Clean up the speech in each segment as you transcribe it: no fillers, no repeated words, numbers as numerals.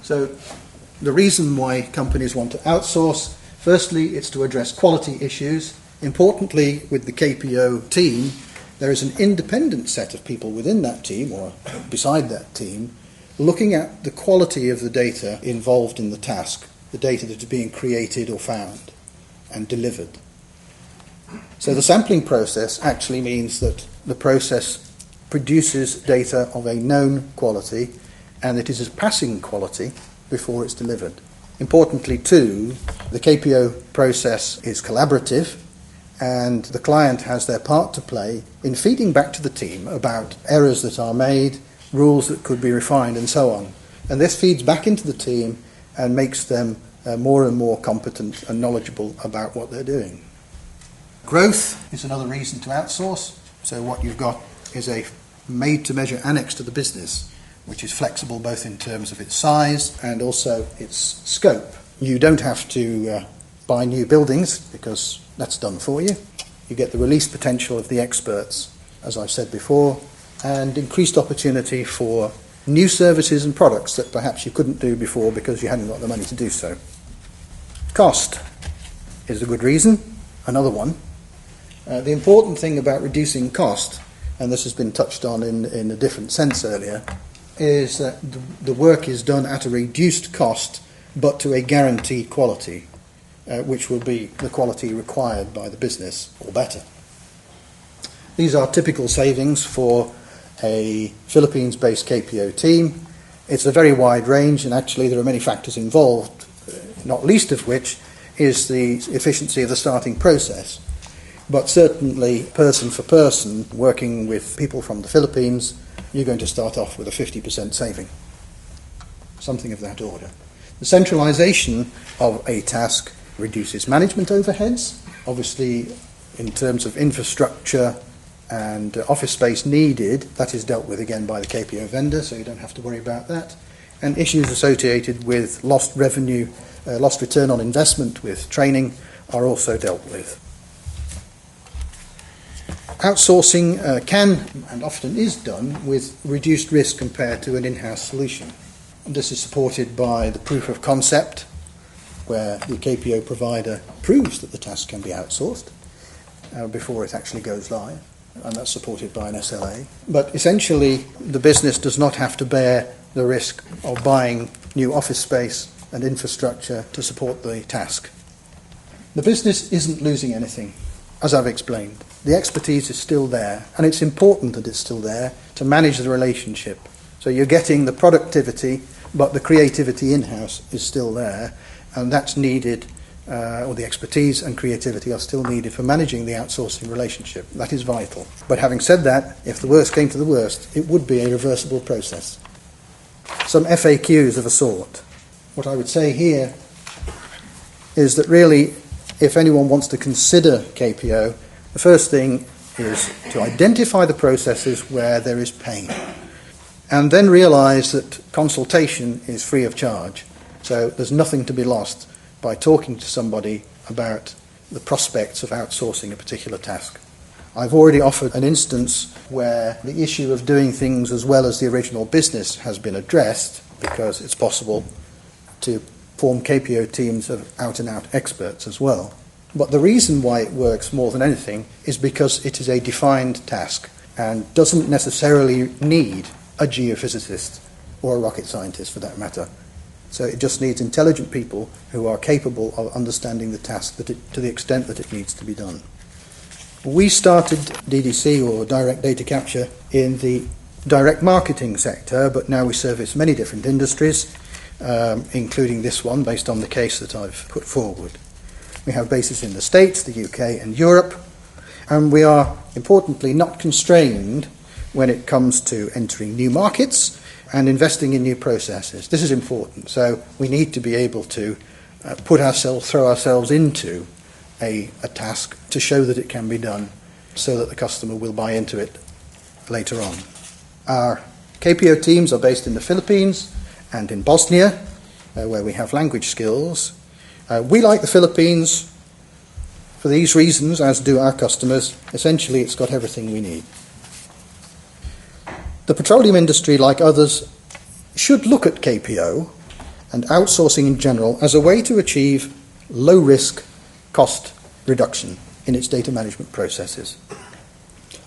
So the reason why companies want to outsource, firstly, it's to address quality issues. Importantly, with the KPO team, there is an independent set of people within that team, or beside that team, looking at the quality of the data involved in the task, the data that is being created or found and delivered. So the sampling process actually means that the process produces data of a known quality, and it is a passing quality before it's delivered. Importantly too, the KPO process is collaborative, and the client has their part to play in feeding back to the team about errors that are made, rules that could be refined, and so on. And this feeds back into the team and makes them more and more competent and knowledgeable about what they're doing. Growth is another reason to outsource. So what you've got is a made-to-measure annex to the business, which is flexible both in terms of its size and also its scope. You don't have to buy new buildings because that's done for you. You get the release potential of the experts, as I've said before, and increased opportunity for new services and products that perhaps you couldn't do before because you hadn't got the money to do so. Cost is a good reason, another one. The important thing about reducing cost, and this has been touched on in a different sense earlier, is that the work is done at a reduced cost but to a guaranteed quality, which will be the quality required by the business or better. These are typical savings for a Philippines-based KPO team. It's a very wide range, and actually there are many factors involved, not least of which is the efficiency of the starting process. But certainly, person for person, working with people from the Philippines, you're going to start off with a 50% saving, something of that order. The centralization of a task reduces management overheads. Obviously, in terms of infrastructure and office space needed, that is dealt with again by the KPO vendor, so you don't have to worry about that. And issues associated with lost revenue, lost return on investment with training are also dealt with. Outsourcing can and often is done with reduced risk compared to an in-house solution. This is supported by the proof of concept, where the KPO provider proves that the task can be outsourced before it actually goes live, and that's supported by an SLA. But essentially, the business does not have to bear the risk of buying new office space and infrastructure to support the task. The business isn't losing anything, as I've explained. The expertise is still there, and it's important that it's still there to manage the relationship. So you're getting the productivity, but the creativity in-house is still there, and that's needed, or the expertise and creativity are still needed for managing the outsourcing relationship. That is vital. But having said that, if the worst came to the worst, it would be a reversible process. Some FAQs of a sort. What I would say here is that really, if anyone wants to consider KPO, the first thing is to identify the processes where there is pain, and then realise that consultation is free of charge. So there's nothing to be lost by talking to somebody about the prospects of outsourcing a particular task. I've already offered an instance where the issue of doing things as well as the original business has been addressed, because it's possible to form KPO teams of out-and-out experts as well. But the reason why it works more than anything is because it is a defined task and doesn't necessarily need a geophysicist or a rocket scientist for that matter. So it just needs intelligent people who are capable of understanding the task to the extent that it needs to be done. We started DDC, or direct data capture, in the direct marketing sector, but now we service many different industries, including this one based on the case that I've put forward. We have bases in the States, the UK and Europe, and we are, importantly, not constrained when it comes to entering new markets and investing in new processes. This is important. So we need to be able to throw ourselves into a task to show that it can be done so that the customer will buy into it later on. Our KPO teams are based in the Philippines and in Bosnia, where we have language skills. We like the Philippines for these reasons, as do our customers. Essentially, it's got everything we need. The petroleum industry, like others, should look at KPO and outsourcing in general as a way to achieve low-risk cost reduction in its data management processes.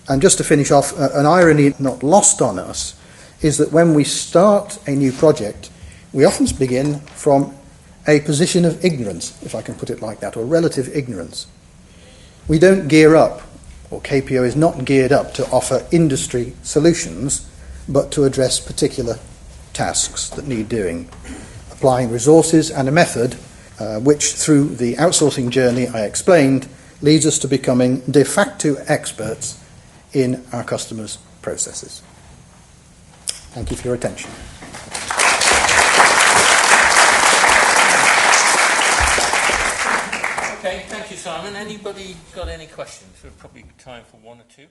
And just to finish off, an irony not lost on us is that when we start a new project, we often begin from a position of ignorance, if I can put it like that, or relative ignorance. We don't gear up, or KPO is not geared up to offer industry solutions, but to address particular tasks that need doing, applying resources and a method which, through the outsourcing journey I explained, leads us to becoming de facto experts in our customers' processes. Thank you for your attention. Okay, thank you, Simon. Anybody got any questions? We've probably time for one or two.